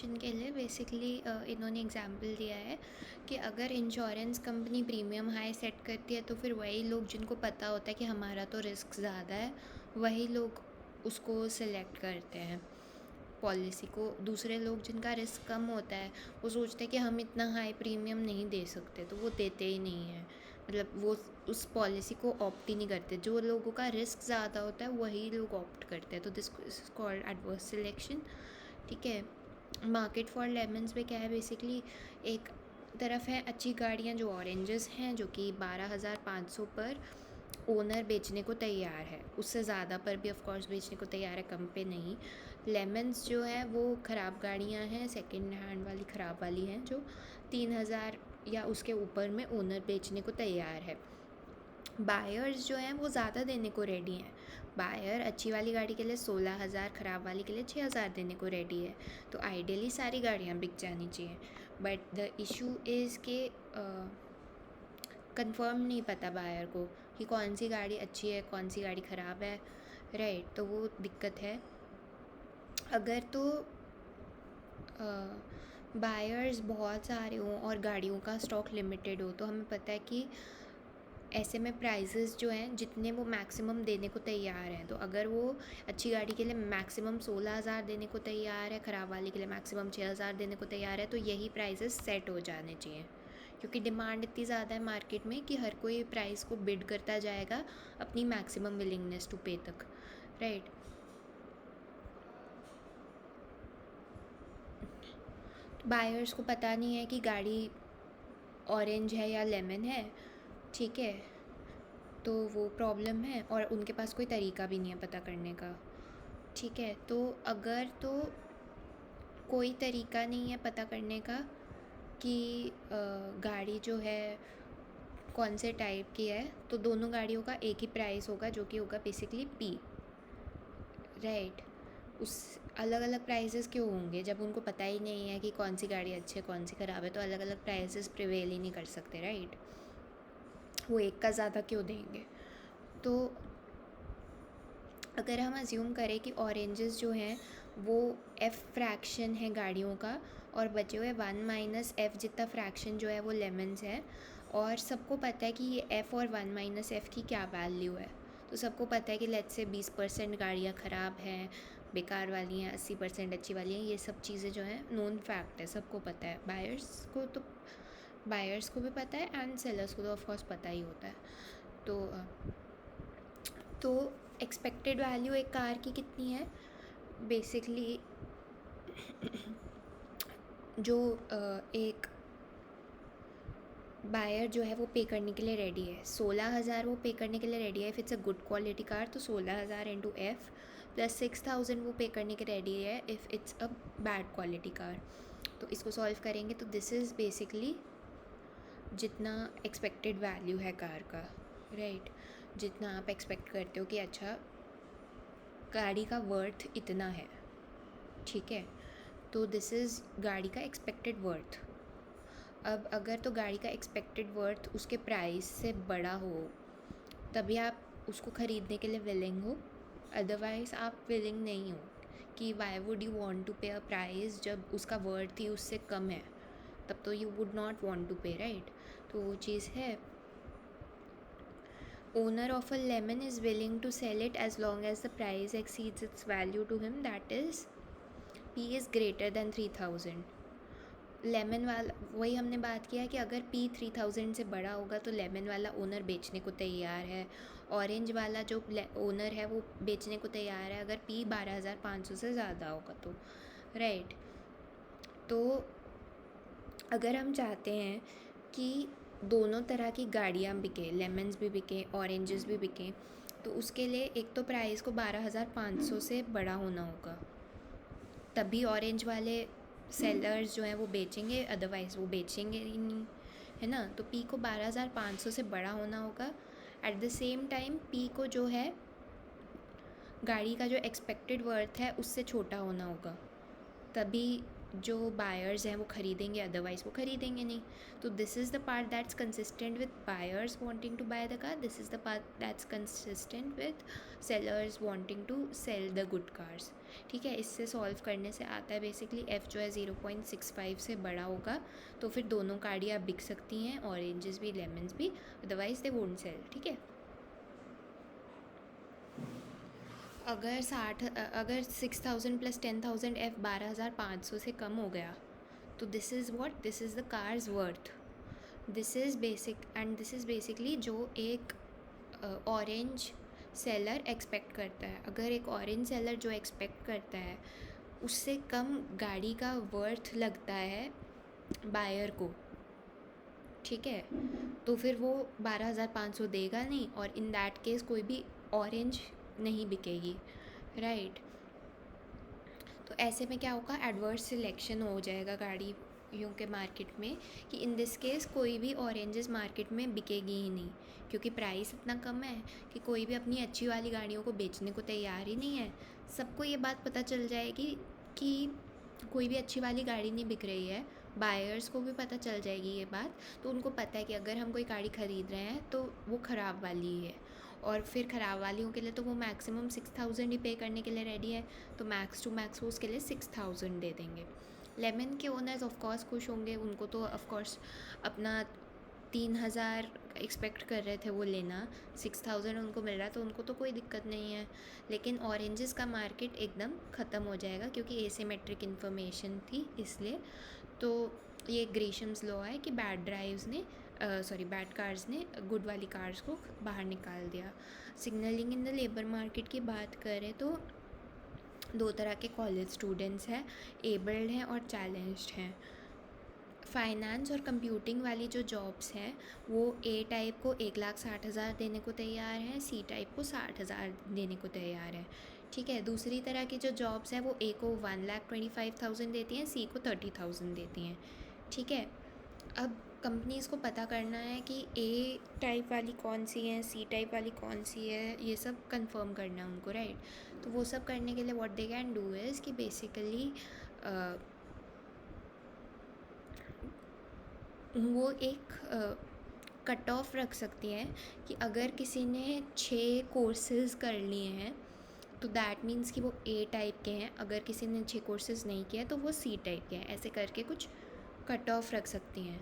Selection के लिए basically इन्होंने एग्जांपल दिया है कि अगर insurance company premium high set करती है तो फिर वही लोग जिनको पता होता है कि हमारा तो रिस्क ज़्यादा है वही लोग उसको सिलेक्ट करते हैं पॉलिसी को। दूसरे लोग जिनका रिस्क कम होता है वो सोचते हैं कि हम इतना हाई प्रीमियम नहीं दे सकते तो वो देते ही नहीं हैं, मतलब वो उस पॉलिसी को ऑप्ट ही नहीं करते। जो लोगों का रिस्क ज़्यादा होता है वही लोग ऑप्ट करते हैं, तो this is called adverse selection. ठीक है। मार्केट फॉर लेमन्स में क्या है बेसिकली, एक तरफ है अच्छी गाड़ियाँ जो ऑरेंजेस हैं जो कि 12,500 पर ओनर बेचने को तैयार है, उससे ज़्यादा पर भी ऑफ कोर्स बेचने को तैयार है, कम पे नहीं। लेमन्स जो है वो ख़राब गाड़ियाँ हैं, सेकंड हैंड वाली ख़राब वाली हैं जो 3,000 या उसके ऊपर में ओनर बेचने को तैयार है। बायर्स जो हैं वो ज़्यादा देने को रेडी हैं। बायर अच्छी वाली गाड़ी के लिए 16,000, ख़राब वाली के लिए 6,000 देने को रेडी है। तो आइडियली सारी गाड़ियाँ बिक जानी चाहिए, बट द इशू इज़ के कंफर्म नहीं पता बायर को कि कौन सी गाड़ी अच्छी है कौन सी गाड़ी ख़राब है, राइट। तो वो दिक्कत है। अगर तो बायर्स बहुत सारे हों और गाड़ियों का स्टॉक लिमिटेड हो तो हमें पता है कि ऐसे में प्राइसेस जो हैं जितने वो मैक्सिमम देने को तैयार हैं, तो अगर वो अच्छी गाड़ी के लिए मैक्सिमम 16,000 देने को तैयार है, ख़राब वाली के लिए मैक्सिमम 6,000 देने को तैयार है, तो यही प्राइसेस सेट हो जाने चाहिए। क्योंकि डिमांड इतनी ज़्यादा है मार्केट में कि हर कोई प्राइस को बिड करता जाएगा अपनी मैक्सिमम विलिंगनेस टू पे तक, राइट। बायर्स को पता नहीं है कि गाड़ी ऑरेंज है या लेमन है, ठीक है, तो वो प्रॉब्लम है और उनके पास कोई तरीका भी नहीं है पता करने का, ठीक है। तो अगर तो कोई तरीका नहीं है पता करने का कि गाड़ी जो है कौन से टाइप की है, तो दोनों गाड़ियों का एक ही प्राइस होगा जो कि होगा बेसिकली पी, राइट। उस अलग अलग प्राइसेस क्यों होंगे जब उनको पता ही नहीं है कि कौन सी गाड़ी अच्छी है कौन सी ख़राब है, तो अलग अलग प्राइसेस प्रिवेल ही नहीं कर सकते, राइट। वो एक का ज़्यादा क्यों देंगे। तो अगर हम अज्यूम करें कि ऑरेंजेस जो हैं वो एफ़ फ्रैक्शन है गाड़ियों का और बचे हुए 1 - जितना फ्रैक्शन जो है वो लेमन्स है, और सबको पता है कि ये एफ़ और 1 - की क्या वैल्यू है, तो सबको पता है कि लेट्स से 20% गाड़ियाँ ख़राब हैं, बेकार वाली हैं, 80% अच्छी वाली हैं, ये सब चीज़ें जो हैं नोन फैक्ट है, सबको पता है। बायर्स को भी पता है एंड सेलर्स को तो ऑफ कोर्स पता ही होता है। तो एक्सपेक्टेड वैल्यू एक कार की कितनी है बेसिकली, जो एक बायर जो है वो पे करने के लिए रेडी है, 16,000 वो पे करने के लिए रेडी है if it's a good quality car, तो 16,000 इंटू एफ़ प्लस 6,000 वो पे करने के रेडी है if it's a bad quality car. तो इसको सॉल्व करेंगे तो दिस इज़ बेसिकली जितना एक्सपेक्टेड वैल्यू है कार का, राइट। जितना आप एक्सपेक्ट करते हो कि अच्छा गाड़ी का वर्थ इतना है, ठीक है, तो दिस इज़ गाड़ी का एक्सपेक्टेड वर्थ। अब अगर तो गाड़ी का एक्सपेक्टेड वर्थ उसके प्राइस से बड़ा हो तभी आप उसको ख़रीदने के लिए विलिंग हो, अदरवाइज़ आप विलिंग नहीं हो कि why would you want to pay a price जब उसका वर्थ ही उससे कम है, तब तो you would not want to pay, right. तो वो चीज़ है। Owner of a lemon is willing to sell it as long as the price exceeds its value to him, that is P is greater than 3,000। Lemon वाला वही हमने बात किया कि अगर P 3,000 से बड़ा होगा तो लेमन वाला ओनर बेचने को तैयार है, ऑरेंज वाला जो ओनर है वो बेचने को तैयार है अगर P 12,500 से ज़्यादा होगा तो, राइट। तो अगर हम चाहते हैं कि दोनों तरह की गाड़ियाँ बिकें, लेमन्स भी बिकें ऑरेंजेस भी बिकें, तो उसके लिए एक तो प्राइस को 12,500 से बड़ा होना होगा, तभी ऑरेंज वाले सेलर्स जो हैं वो बेचेंगे, अदरवाइज़ वो बेचेंगे ही नहीं, है ना। तो पी को 12,500 से बड़ा होना होगा। At the same time P को जो है गाड़ी का जो एक्सपेक्टेड वर्थ है उससे छोटा होना होगा, तभी जो बायर्स हैं वो ख़रीदेंगे, अदरवाइज़ वो ख़रीदेंगे नहीं। तो this is the part that's consistent with buyers wanting to buy the car, this is the part that's consistent with sellers wanting to sell the good cars. ठीक है, इससे सॉल्व करने से आता है बेसिकली एफ़ जो है 0.65 से बड़ा होगा तो फिर दोनों गाड़ियाँ बिक सकती हैं, ऑरेंजेस भी लेमन्स भी, अदरवाइज़ दे वोंट सेल। ठीक है, अगर 6,000 प्लस 10,000 एफ 12,500 से कम हो गया तो this is what, this is the cars worth. This is basically जो एक ऑरेंज सेलर एक्सपेक्ट करता है। अगर एक ऑरेंज सेलर जो एक्सपेक्ट करता है उससे कम गाड़ी का वर्थ लगता है बायर को, ठीक है, तो फिर वो 12,500 देगा नहीं और इन दैट केस कोई भी ऑरेंज नहीं बिकेगी, राइट। तो ऐसे में क्या होगा, एडवर्स सिलेक्शन हो जाएगा गाड़ियों के मार्केट में कि इन दिस केस कोई भी ऑरेंजेस मार्केट में बिकेगी ही नहीं, क्योंकि प्राइस इतना कम है कि कोई भी अपनी अच्छी वाली गाड़ियों को बेचने को तैयार ही नहीं है। सबको ये बात पता चल जाएगी कि कोई भी अच्छी वाली गाड़ी नहीं बिक रही है, बायर्स को भी पता चल जाएगी ये बात। तो उनको पता है कि अगर हम कोई गाड़ी ख़रीद रहे हैं तो वो ख़राब वाली ही है, और फिर ख़राब वालियों के लिए तो वो मैक्सिमम 6,000 ही पे करने के लिए रेडी है, तो मैक्स टू मैक्स वो उसके लिए 6,000 दे देंगे। लेमन के ओनर्स ऑफ कोर्स खुश होंगे, उनको तो ऑफ कोर्स अपना 3,000 एक्सपेक्ट कर रहे थे वो लेना, 6,000 उनको मिल रहा है तो उनको तो कोई दिक्कत नहीं है। लेकिन ऑरेंजेस का मार्केट एकदम ख़त्म हो जाएगा क्योंकि एसिमेट्रिक इन्फॉर्मेशन थी इसलिए। तो ये ग्रेशम्स लॉ है कि बैड कार्स ने गुड वाली कार्स को बाहर निकाल दिया। Signalling in the labour market की बात करें तो दो तरह के कॉलेज स्टूडेंट्स हैं, एबल्ड हैं और चैलेंज्ड हैं। फाइनेंस और कंप्यूटिंग वाली जो जॉब्स हैं वो ए टाइप को 1,60,000 देने को तैयार है, सी टाइप को 60,000 देने को तैयार है। ठीक है, दूसरी तरह की जो जॉब्स हैं वो ए को 1,25,000 देती हैं, सी को 30,000 देती हैं। ठीक है, अब कंपनीज़ को पता करना है कि ए टाइप वाली कौन सी है, सी टाइप वाली कौन सी है, ये सब कंफर्म करना है उनको, राइट। तो वो सब करने के लिए what they can do is कि बेसिकली वो एक कट ऑफ रख सकती हैं कि अगर किसी ने 6 कोर्सेज़ कर लिए हैं तो दैट मीन्स कि वो ए टाइप के हैं, अगर किसी ने 6 कोर्सेज़ नहीं किया तो वो सी टाइप के हैं, ऐसे करके कुछ कट ऑफ रख सकती हैं।